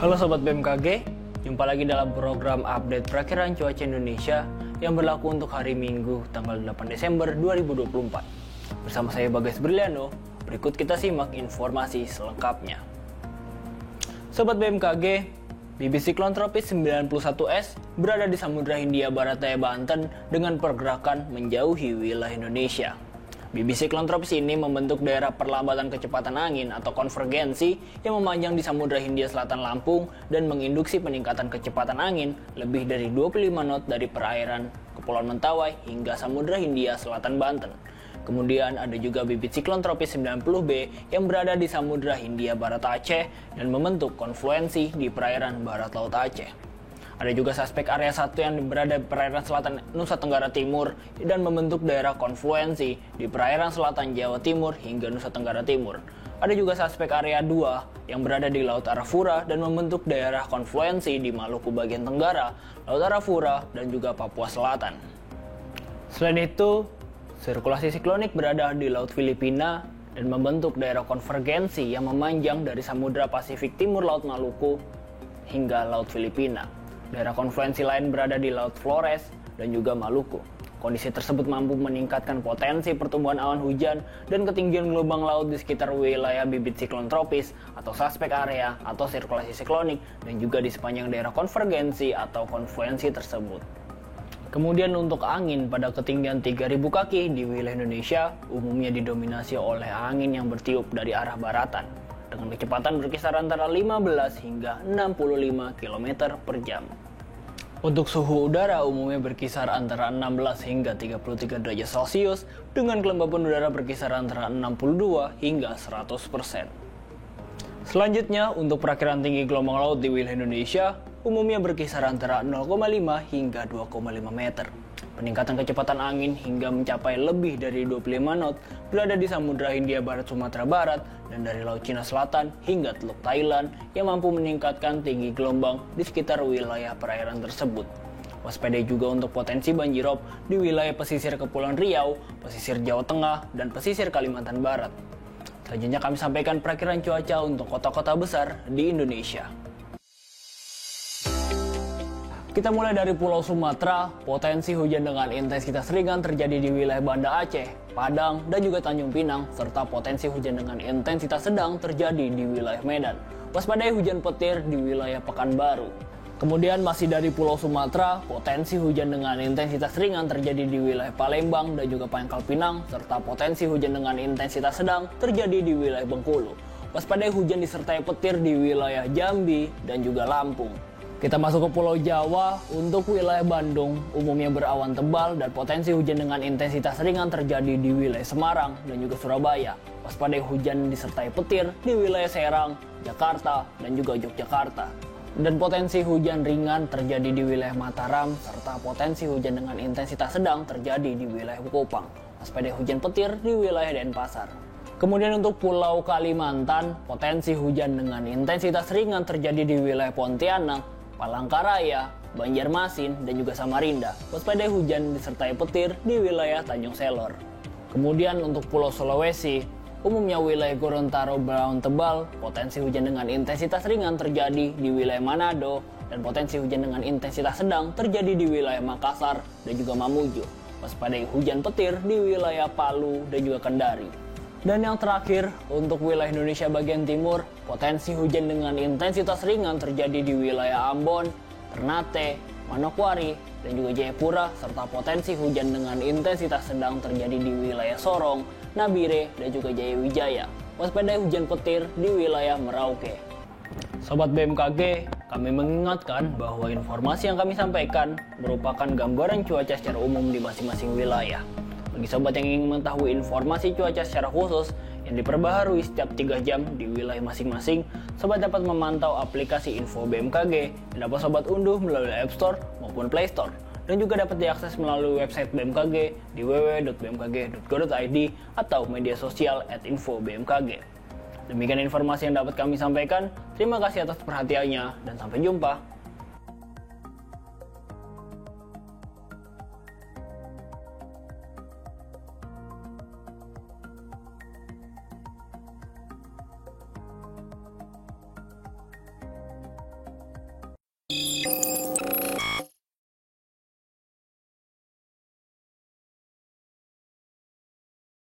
Halo Sobat BMKG, jumpa lagi dalam program update perakiraan cuaca Indonesia yang berlaku untuk hari Minggu tanggal 8 Desember 2024. Bersama saya Bagas Briliano, berikut kita simak informasi selengkapnya. Sobat BMKG, bibit siklon tropis 91S berada di Samudra Hindia Barat Daya Banten dengan pergerakan menjauhi wilayah Indonesia. Bibit siklon tropis ini membentuk daerah perlambatan kecepatan angin atau konvergensi yang memanjang di Samudra Hindia Selatan Lampung dan menginduksi peningkatan kecepatan angin lebih dari 25 knot dari perairan Kepulauan Mentawai hingga Samudra Hindia Selatan Banten. Kemudian ada juga bibit siklon tropis 90B yang berada di Samudra Hindia Barat Aceh dan membentuk konfluensi di perairan Barat Laut Aceh. Ada juga suspek area 1 yang berada di perairan selatan Nusa Tenggara Timur dan membentuk daerah konfluensi di perairan selatan Jawa Timur hingga Nusa Tenggara Timur. Ada juga suspek area 2 yang berada di Laut Arafura dan membentuk daerah konfluensi di Maluku bagian Tenggara, Laut Arafura, dan juga Papua Selatan. Selain itu, sirkulasi siklonik berada di Laut Filipina dan membentuk daerah konvergensi yang memanjang dari Samudra Pasifik Timur Laut Maluku hingga Laut Filipina. Daerah konfluensi lain berada di Laut Flores dan juga Maluku. Kondisi tersebut mampu meningkatkan potensi pertumbuhan awan hujan dan ketinggian gelombang laut di sekitar wilayah bibit siklon tropis atau suspek area atau sirkulasi siklonik dan juga di sepanjang daerah konvergensi atau konfluensi tersebut. Kemudian untuk angin pada ketinggian 3.000 kaki di wilayah Indonesia umumnya didominasi oleh angin yang bertiup dari arah baratan dengan kecepatan berkisar antara 15 hingga 65 km per jam. Untuk suhu udara umumnya berkisar antara 16 hingga 33 derajat Celcius dengan kelembapan udara berkisar antara 62 hingga 100%. Selanjutnya, untuk perakiran tinggi gelombang laut di wilayah Indonesia umumnya berkisar antara 0,5 hingga 2,5 meter. Peningkatan kecepatan angin hingga mencapai lebih dari 25 knot berada di Samudra Hindia Barat Sumatera Barat dan dari Laut Cina Selatan hingga Teluk Thailand yang mampu meningkatkan tinggi gelombang di sekitar wilayah perairan tersebut. Waspadai juga untuk potensi banjirop di wilayah pesisir Kepulauan Riau, pesisir Jawa Tengah, dan pesisir Kalimantan Barat. Selanjutnya kami sampaikan perakiran cuaca untuk kota-kota besar di Indonesia. Kita mulai dari Pulau Sumatera, potensi hujan dengan intensitas ringan terjadi di wilayah Banda Aceh, Padang, dan juga Tanjung Pinang, serta potensi hujan dengan intensitas sedang terjadi di wilayah Medan. Waspadai hujan petir di wilayah Pekanbaru. Kemudian masih dari Pulau Sumatera, potensi hujan dengan intensitas ringan terjadi di wilayah Palembang dan juga Pangkal Pinang, serta potensi hujan dengan intensitas sedang terjadi di wilayah Bengkulu. Waspadai hujan disertai petir di wilayah Jambi dan juga Lampung. Kita masuk ke Pulau Jawa. Untuk wilayah Bandung umumnya berawan tebal dan potensi hujan dengan intensitas ringan terjadi di wilayah Semarang dan juga Surabaya. Waspadai hujan disertai petir di wilayah Serang, Jakarta, dan juga Yogyakarta. Dan potensi hujan ringan terjadi di wilayah Mataram serta potensi hujan dengan intensitas sedang terjadi di wilayah Kupang. Waspadai hujan petir di wilayah Denpasar. Kemudian untuk Pulau Kalimantan, potensi hujan dengan intensitas ringan terjadi di wilayah Pontianak, Palangkaraya, Banjarmasin, dan juga Samarinda. Waspadai hujan disertai petir di wilayah Tanjung Selor. Kemudian untuk Pulau Sulawesi, umumnya wilayah Gorontalo berawan tebal, potensi hujan dengan intensitas ringan terjadi di wilayah Manado, dan potensi hujan dengan intensitas sedang terjadi di wilayah Makassar dan juga Mamuju. Waspadai hujan petir di wilayah Palu dan juga Kendari. Dan yang terakhir, untuk wilayah Indonesia bagian timur, potensi hujan dengan intensitas ringan terjadi di wilayah Ambon, Ternate, Manokwari, dan juga Jayapura, serta potensi hujan dengan intensitas sedang terjadi di wilayah Sorong, Nabire, dan juga Jayawijaya. Waspadai hujan petir di wilayah Merauke. Sobat BMKG, kami mengingatkan bahwa informasi yang kami sampaikan merupakan gambaran cuaca secara umum di masing-masing wilayah. Bagi sobat yang ingin mengetahui informasi cuaca secara khusus yang diperbaharui setiap 3 jam di wilayah masing-masing, sobat dapat memantau aplikasi Info BMKG yang dapat sobat unduh melalui App Store maupun Play Store, dan juga dapat diakses melalui website BMKG di www.bmkg.go.id atau media sosial @infobmkg. Demikian informasi yang dapat kami sampaikan. Terima kasih atas perhatiannya dan sampai jumpa.